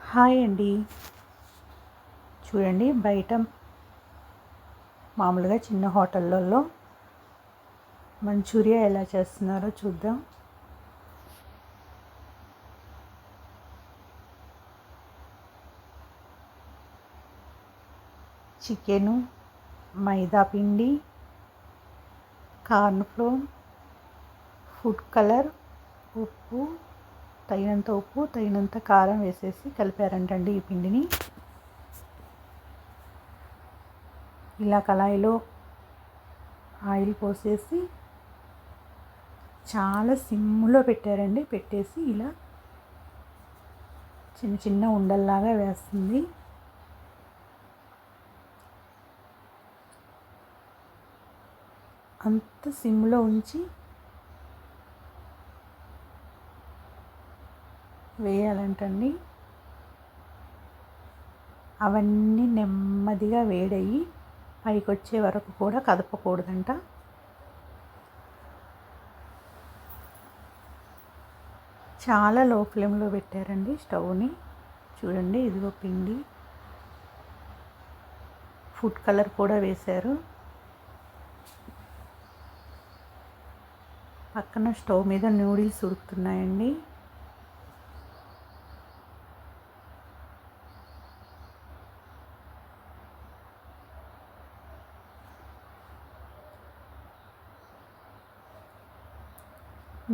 Hi అండి. చూడండి బయట మామూలుగా చిన్న హోటళ్ళల్లో మంచూరియా ఎలా చేస్తున్నారో చూద్దాం. చికెను, మైదా పిండి, కార్న్ ఫ్లోర్, ఫుడ్ కలర్, ఉప్పు, తగినంత కారం వేసేసి కలిపారంటండి ఈ పిండిని. ఇలా కళాయిలో ఆయిల్ పోసేసి చాలా సిమ్లో పెట్టారండి. పెట్టేసి ఇలా చిన్న చిన్న ఉండల్లాగా వేస్తుంది. అంత సిమ్లో ఉంచి వేయాలంటండి. అవన్నీ నెమ్మదిగా వేడయ్యి పైకి వచ్చే వరకు కూడా కదపకూడదంట. చాలా లో ఫ్లేమ్లో పెట్టారండి స్టవ్ని. చూడండి ఇదిగో పిండి, ఫుడ్ కలర్ కూడా వేశారు. పక్కన స్టవ్ మీద నూడిల్స్ ఉడుకుతున్నాయండి.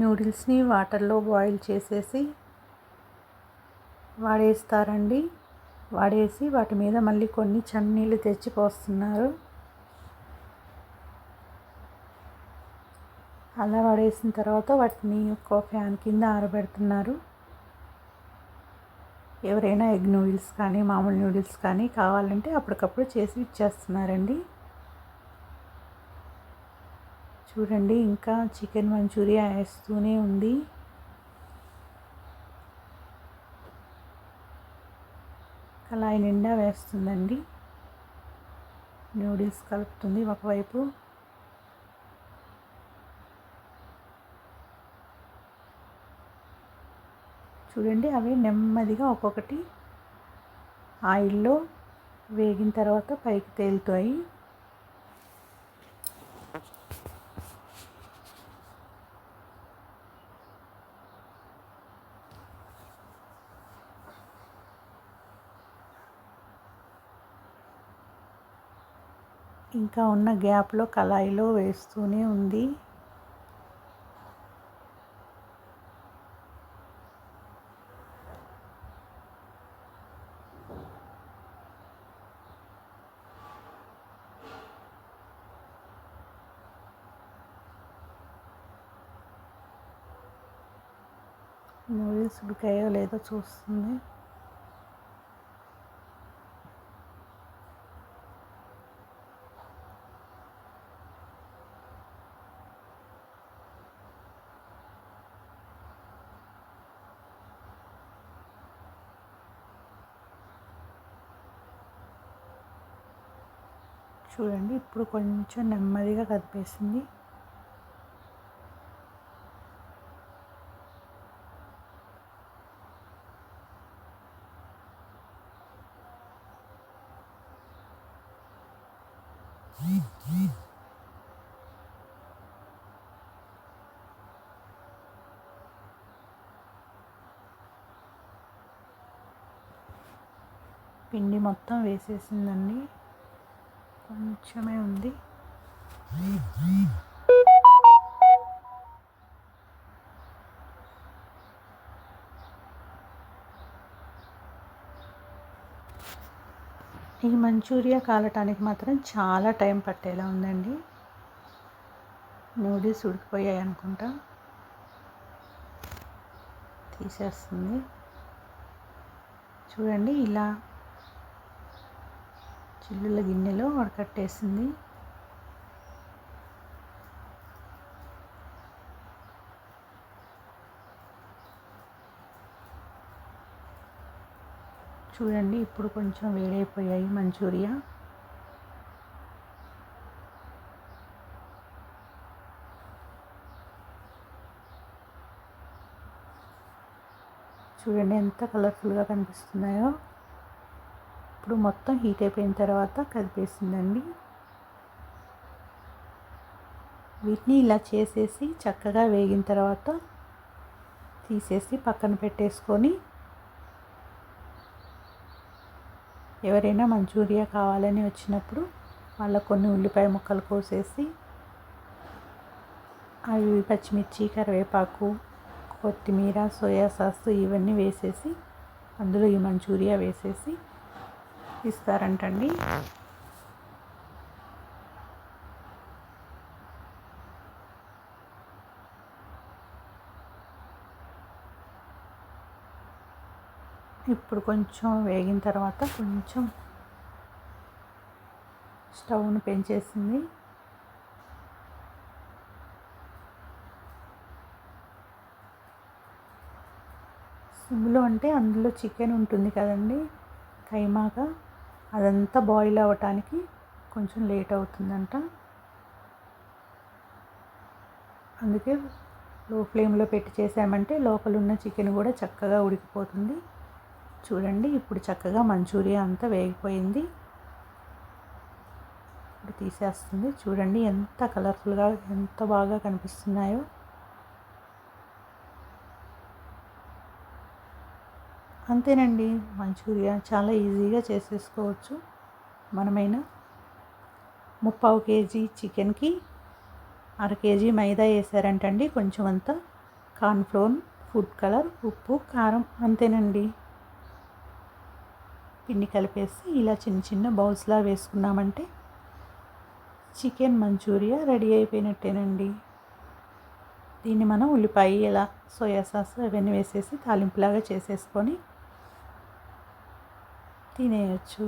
నూడిల్స్ని వాటర్లో బాయిల్ చేసేసి వాడేస్తారండి. వాడేసి వాటి మీద మళ్ళీ కొన్ని చన్నీళ్ళు తెచ్చి పోస్తున్నారు. అలా వాడేసిన తర్వాత వాటిని ఒక ఫ్యాన్ కింద ఆరబెడుతున్నారు. ఎవరైనా ఎగ్ నూడిల్స్ కానీ మామూలు నూడిల్స్ కానీ కావాలంటే అప్పటికప్పుడు చేసి ఇచ్చేస్తున్నారండి. చూడండి ఇంకా చికెన్ మంచూరియా వేస్తూనే ఉంది. కళాయి నిండా వేస్తుందండి. నూడిల్స్ కలుపుతుంది ఒకవైపు. చూడండి అవి నెమ్మదిగా ఒక్కొక్కటి ఆయిల్లో వేగిన తర్వాత పైకి తేలుతాయి. ఇంకా ఉన్న గ్యాప్లో కళాయిలో వేస్తూనే ఉంది. నూడిల్స్ ఉడికాయో లేదో చూస్తుంది. చూడండి ఇప్పుడు కొంచెం నెమ్మదిగా కదిపేసింది. పిండి మొత్తం వేసేసిందండి. కొంచెమే ఉంది. ఈ మంచూరియా కాలటానికి మాత్రం చాలా టైం పట్టేలా ఉందండి. నూడిల్స్ ఉడికిపోయాయి అనుకుంటా. తీసేస్తుంది. చూడండి ఇలా చిల్లుల గిన్నెలో వడకట్టేసింది. చూడండి ఇప్పుడు కొంచెం వేడైపోయాయి మంచూరియా. చూడండి ఎంత కలర్ఫుల్గా కనిపిస్తున్నాయో. ఇప్పుడు మొత్తం హీట్ అయిపోయిన తర్వాత కదిపేసిందండి. వీటిని ఇలా చేసేసి చక్కగా వేగిన తర్వాత తీసేసి పక్కన పెట్టేసుకొని, ఎవరైనా మంచూరియా కావాలని వచ్చినప్పుడు వాళ్ళకు కొన్ని ఉల్లిపాయ ముక్కలు కోసేసి, అవి పచ్చిమిర్చి, కరివేపాకు, కొత్తిమీర, సోయా సాస్ ఇవన్నీ వేసేసి అందులో ఈ మంచూరియా వేసేసి ఇస్తారంటండి. ఇప్పుడు కొంచెం వేగిన తర్వాత కొంచెం స్టవ్ను పెంచేసింది. సిమ్లో అంటే అందులో చికెన్ ఉంటుంది కదండి, కైమాగా, అదంతా బాయిల్ అవ్వటానికి కొంచెం లేట్ అవుతుందంట. అందుకే లో ఫ్లేమ్లో పెట్టి చేసామంటే లోపల ఉన్న చికెన్ కూడా చక్కగా ఉడికిపోతుంది. చూడండి ఇప్పుడు చక్కగా మంచూరియా అంతా వేగిపోయింది. ఇప్పుడు తీసేస్తుంది. చూడండి ఎంత కలర్ఫుల్గా ఎంత బాగా కనిపిస్తున్నాయో. అంతేనండి, మంచూరియా చాలా ఈజీగా చేసేసుకోవచ్చు. మనమైనా 3/4 కేజీ చికెన్కి 1/2 కేజీ మైదా వేసారంటండి, కొంచెం అంతా కార్న్ఫ్లోర్, ఫుడ్ కలర్, ఉప్పు, కారం, అంతేనండి. పిండి కలిపేసి ఇలా చిన్న చిన్న బౌల్స్లా వేసుకున్నామంటే చికెన్ మంచూరియా రెడీ అయిపోయినట్టేనండి. దీన్ని మనం ఉల్లిపాయ, ఇలా సోయా సాస్ అవన్నీ వేసేసి తాలింపులాగా చేసేసుకొని తినేయచ్చు.